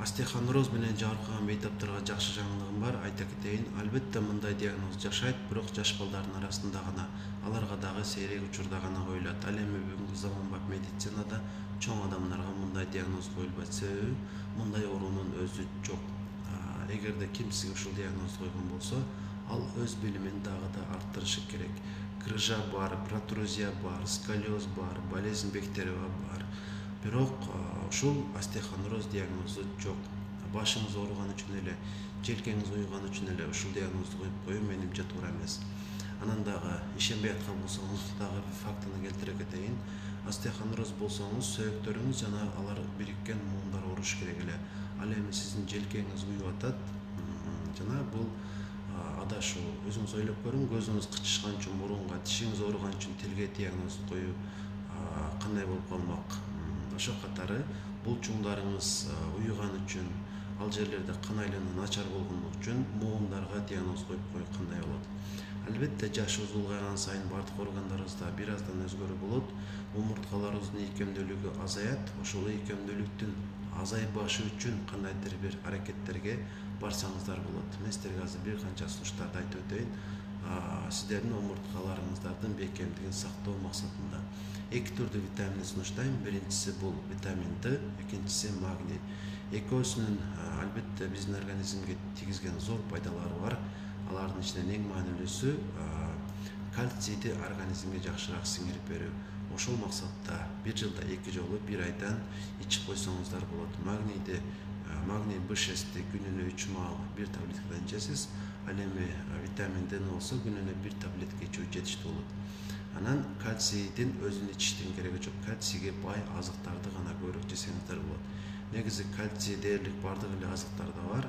Астехан роз менен жабыркаган бейтаптарга жакшы жаңылыгым бар. Айта кетейин, албетте мындай диагноз жашайт, бирок жаш балдардын арасында гана, аларга дагы сейрек учурда гана коюлат. Ал эми бүгүнкү заманбап медицинада чоң адамдарга мындай диагноз коюлбайт. Себеби мындай оорунун өзү жок. Эгерде ким сизге ушул диагнозду койгон болсо, ал өз билимин дагы да арттырышы керек. Грыжа бар, протрузия бар, сколиоз бар, болезнь Бехтерева бар. Бирок ушул остеохондроз диагнозу жок. Башыңыз ооруган үчүн эле, желкеңиз уюган үчүн эле ушул диагнозду коюп коюу менимче туура эмес. Анан дагы ишенбей аткан болсоңуз дагы фактыны келтире кетейин. Остеохондроз болсоңуз сөөктөрүңүз жана алар бириккен муундар ооруш керек эле. Ал эми сиздин желкеңиз уюп атат жана бул адашуу. Өзүңүз ойлоп көрүң, көзүңүз кычышкан үчүн мурунга, тишиңиз ооруган үчүн тилге диагноз коюу кандай болуп калмак? Ошо катары булчуңдарыңыз уюган үчүн, ал жерлерде кан айлануу начар болгон үчүн муундарга диагноз коюп коюу кандай болот? Албетте жашыбыз улгайган сайын бардык органдарыбызда бир аздан өзгөрүү болот. Омурткаларыбыздын ийкемдүүлүгү азаят. Ошол ийкемдүүлүктүн азайбашы үчүн кандайдыр бир аракеттерге барсаңыздар болот. Мен сиздерге азыр бир канча сунуштарды айтып өтөйүн. Сиздердин омурткаларыңыздардын бекемдигин сактоо максатында эки түрдүү витаминди сунуштайм. Биринчиси бул витамин Д, экинчиси магний. Экөөсүнүн албетте биздин организмге тийгизген зор пайдалары бар. Алардын ичинен эң маанилүүсү кальцийди организмге жакшыраак сиңирип берүү. Ошол максатта бир жылда 2 жолу бир айдан ичип койсоңуздар болот. Магний B6-ти күнүнө 3 маал бир таблеткадан ичесиз. Ал эми витамин Д'ни болсо күнүнө бир таблетка ичүү жетиштүү болот. Анан кальцийдин өзүн ичиштин кереги жок. Кальцийге бай азыктарды гана көбүрөөк жесеңиздер болот. Негизи кальций дээрлик бардык эле азыктарда бар.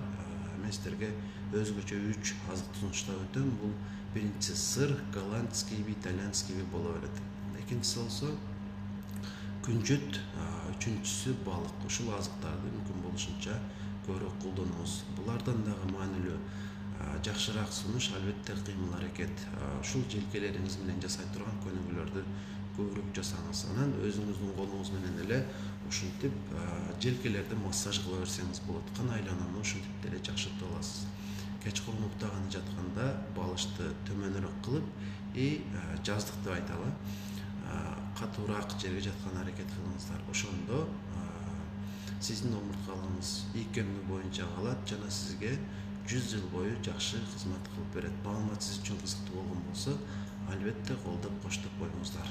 Мен сиздерге өзгөчө 3 азыкты сунуштап өтөм. Бул биринчиси сыр, голландский, итальянский боло берет. Экинчиси болсо күнжүт, үчүнчүсү балык. Ушул азыктарды мүмкүн болушунча көбүрөөк колдонуңуз. Булардан дагы маанилүү жакшыраак сунуш албетте кыймыл аракет. Ушул желкелериңиз менен жасай турган көнүгүүлөрдү көбүрөөк жасаңыз. Анан өзүңүздүн колуңуз менен эле ушинтип желкелерди массаж кыла берсеңиз болот. Кан айланууну ушинтип деле жакшыртып аласыз. Кечкурун уктаганы жатканда балычты төмөнүрөөк кылып жаздык деп айталы, катуураак жерге жаткан аракет кылыңыздар. Ошондо сиздин омурткаларыңыз ийкемдүү боюнча калат жана сизге 100 жыл бою жакшы кызмат кылып берет. Маалымат сиз үчүн кызыктуу болгон болсо, албетте колдоп коштоп коюңуздар.